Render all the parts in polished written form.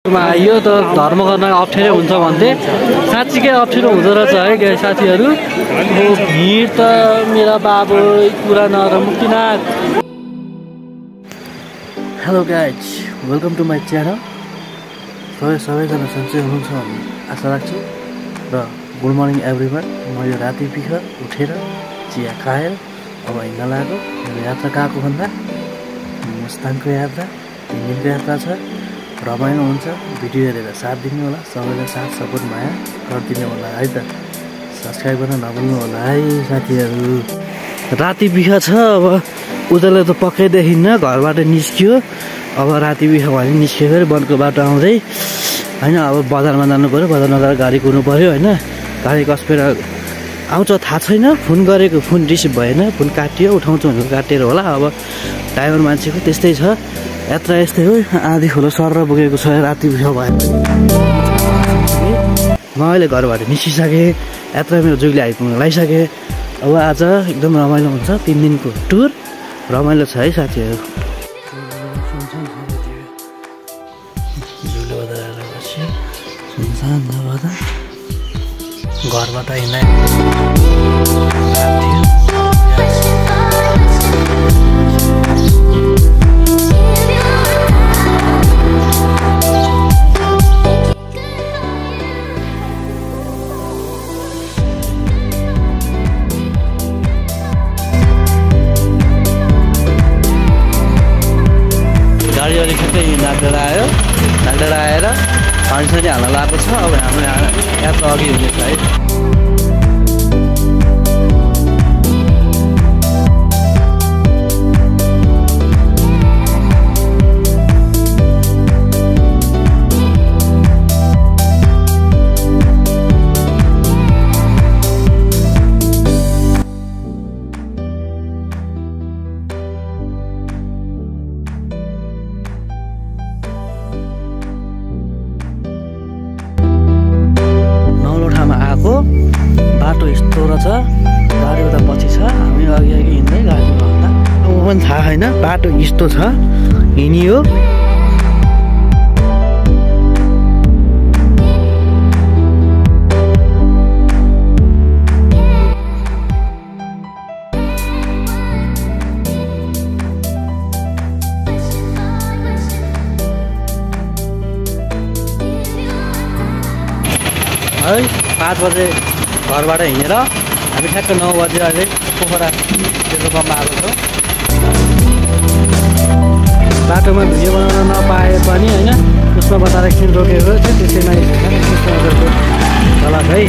यो त धर्म गर्न अप्ठ्यारो हुन्छ भन्थे साँच्चीकै अप्ठ्यारो हुँदो रहेछ है गाई साथीहरू भिड त मेरा बाबु कुरा नर Muktinath hello guys welcome to my channel सबैजना सन्चै हुनुहुन्छ भन्ने आशा राख्छु र गुड मर्निङ एभ्रिवान म यो राति बिख उठेर चिया खाएर अब हिँड्न लाग्यो मेरो यात्रा कहाँको भन्दा मुस्ताङको यात्रा 3 दिनको यात्रा छ रमाइलो हुन्छ भिडियो हेरेर साथ दिनु होला सबैलाई साथ सपोर्ट माया गरिदिनु होला है त सब्स्क्राइब गर्न नभुल्नु होला है साथीहरू राति बिख छ अब उताले त पक्कै देखिन्न घरबाट निस्कियो अब राति बिख भने निस्क्यो फेरि वनको बाटो आउँदै हैन अब बजारमा जानु पर्यो बजारमा गएर गाडी कुर्नु पर्यो हैन गाडी कसपेर आउँछ थाहा छैन फोन गरेको फोन रिसिभ भएन फोन काटियो उठाउँछु भनेको काटेर होला अब ड्राइभर मान्छेको त्यस्तै छ यात्रा यस्तै हो आधी खोलो सर पुगेको छ राति बिख भए म अहिले घरबाट निस्किसकेँ यात्रा मेरो जुगले आइपुग्न लागिसकेँ अब आज एकदम रमाइलो हुन्छ 3 दिनको टुर रमाइलो छ है साथीहरू जुगले बजाएर बसी सुनसान नभदा घरबाट हिँड्दा नागडा आयो नागडा आएर पानी हाल्न लागेको छ अब हाम्रो यात्रा अघि हुनेछ है बाटो यस्तो रहेछ गाडी उता पछि छ हामी अघि हिँड्दै गाडी भन्दा अब पनि थाहा छैन बाटो यस्तो छ हिँडियो है 5 बजे घरबाट हिँडेर हामी ठ्याक्क 9 बजे अहिले पोखरा पेट्रोल पम्पमा आएको छौँ बाटोमा भिडियो बनाउन नपाए पनि होइन पुष्पा बजार एकछिन रोकेको थियो त्यसैमा पुष्पा बजारको झलक है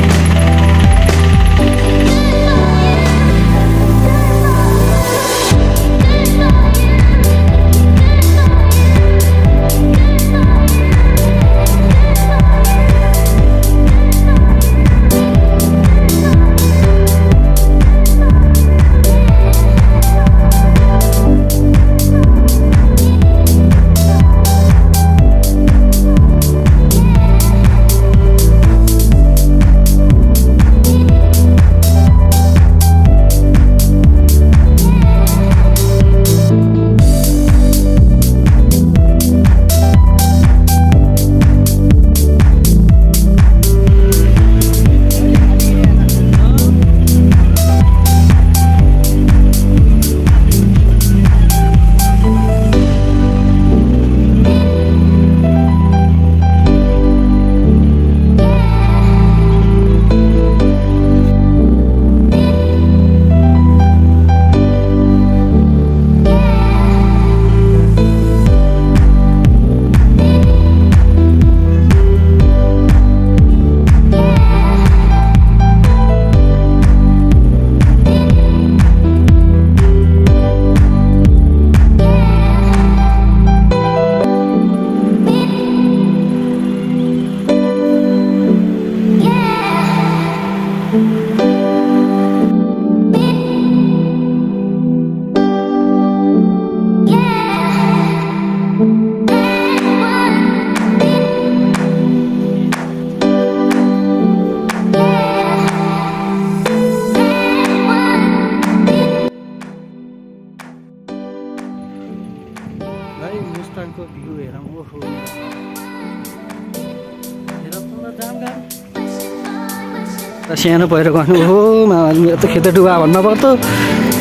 सानो पहिरो गर्नु हो मामाले मेरो त खेत डुबा भन्न पर्यो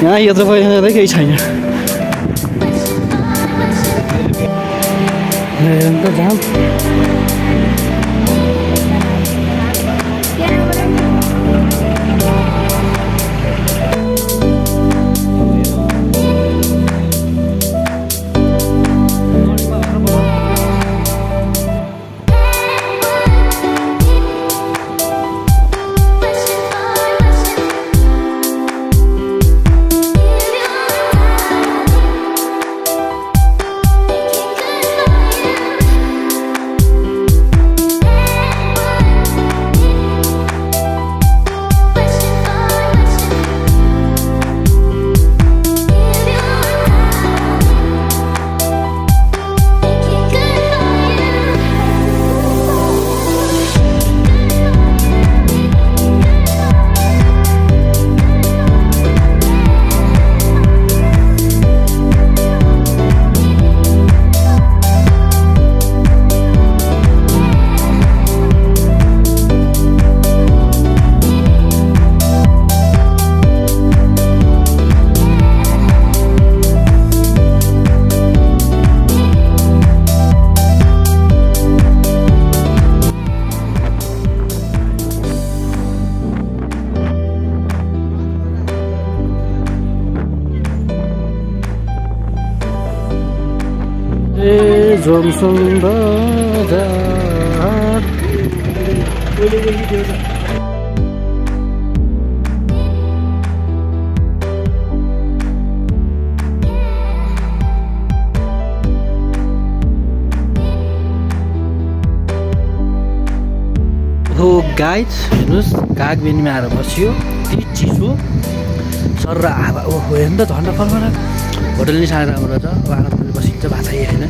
यहाँ यत्रो पहिरो केही छैन जाम जोमसङ बजार हो गाइज हेर्नुहोस् कागबेनीमा आएर बस्यो यति चिसो सर र हावा ओहो हेर्नु त झन्डा फर्मर होटल नि साह्रै राम्रो छ आरामले बसिन्छ भात खाइ होइन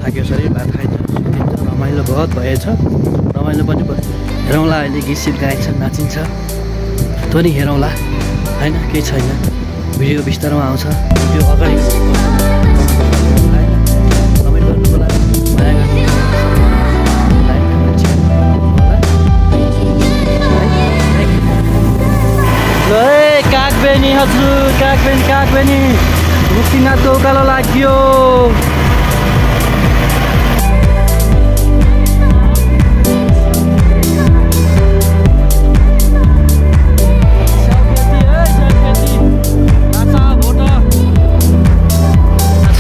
थाक्यो शरीर भात खाइन्छ सुतिन्छ रमाइलो बहुत भएछ रमाइलो पनि हेरौँला अहिले गीत सित गाइन्छ नाचिन्छ तँ नि हेरौँला होइन केही छैन भिडियो बिस्तारमा आउँछ त्यो अगाडि रमाइलो गर्नुको लागि माया गर्नु कागबेनी हजुर कागबेनी मुक्तिनाथको उकालो लाग्यो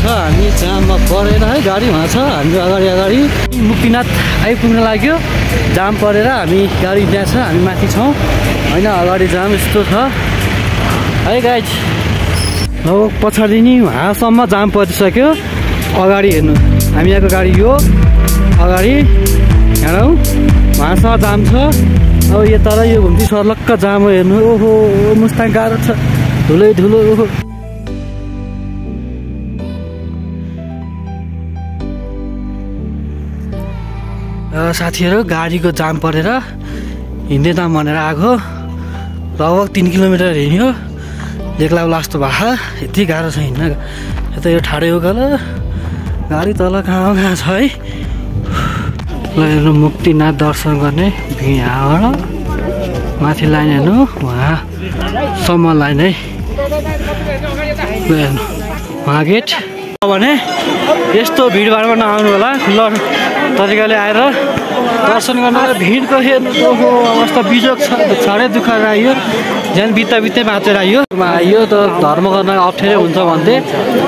हामी जाममा परेर है गाडी उहाँ छ हाम्रो अगाडि मुक्तिनाथ आइपुग्न लाग्यो जाम परेर हामी गाडी त्यहाँ छ हामी माथि छौँ होइन अगाडि जाम यस्तो छ है गाइज अब पछाडि नि वहाँसम्म जाम परिसक्यो अगाडि हेर्नु हामी यहाँको गाडी यो अगाडि हेरौँ वहाँसम्म जाम छ अब यता र यो घुम्ती सर्लक्क जाम हो हेर्नु ओहो मुस्ताङ गाह्रो छ धुलै धुलो ओहो साथीहरू गाडीको जाम परेर हिँड्दै जाम भनेर आएको लगभग 3 किलोमिटर हिँड्यो एक्ला लास्तो भए यति गाह्रो छ हिँड्न यता यो ठाडो उकालो गाडी तल कहाँ छ है ल हेर्नु मुक्तिनाथ दर्शन गर्ने भिड यहाँबाट माथि लाइन हेर्नु उहाँसम्म लाइन है ल हेर्नु उहाँ गेट भने यस्तो भिडभाडमा नआउनु होला खुल्ला तरिकाले आएर दर्शन गर्न भिडको हेर्नु ओहो अवस्था बिजोग छ साह्रै दुःख आइयो झन् बित्दै बाँचेर आइयो त धर्म गर्न अप्ठ्यारो हुन्छ भन्थे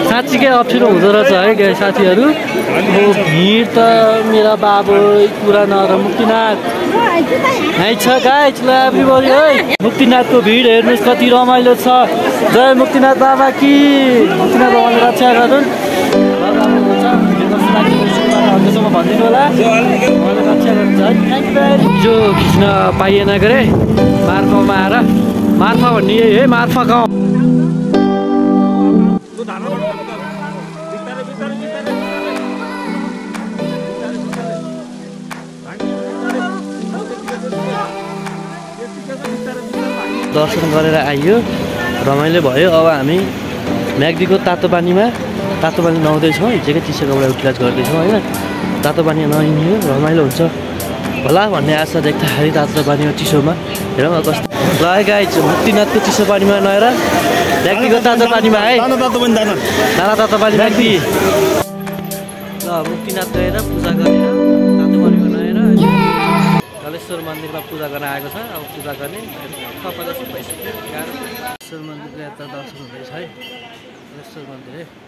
साँच्चीकै अप्ठ्यारो हुँदो रहेछ है साथीहरू भिड त मेरा बाबु कुरा नर मुक्तिनाथ है छ गाइज ल एभ्रीबडी है मुक्तिनाथको भिड हेर्नुहोस् कति रमाइलो छ जय मुक्तिनाथ बाबा कि मुक्तिनाथ बाबाले रक्षा गरून् भनिदिनु होला जो खिच्न पाइएन के अरे मार्फामा आएर मार्फा भन्ने है मार्फा गाउँ दर्शन गरेर आइयो रमाइलो भयो अब हामी म्याग्दीको तातो पानी नुहाउँदैछौँ हिजोकै चिसो कपडा युटिलाइज गर्दैछौँ होइन तातो पानी नहिँड्यो रमाइलो हुन्छ होला भन्ने आशा देख्दाखेरि तातो पानीमा चिसोमा हेरौँ कस्तो ल है गाइज मुक्तिनाथको चिसो पानीमा नहेर व्यक्तिगत तातो पानीमा है दाना तातो पानीमा कि ल मुक्तिनाथ गएर पूजा गरेर तातो पानीमा नहेर कालेश्वर मन्दिरमा पूजा गर्न आएको छ अब पूजा गर्ने कपाल भइसक्यो ईश्वर मन्दिरको यात्रा दर्शन हुँदैछ है कालेश्वर मन्दिर है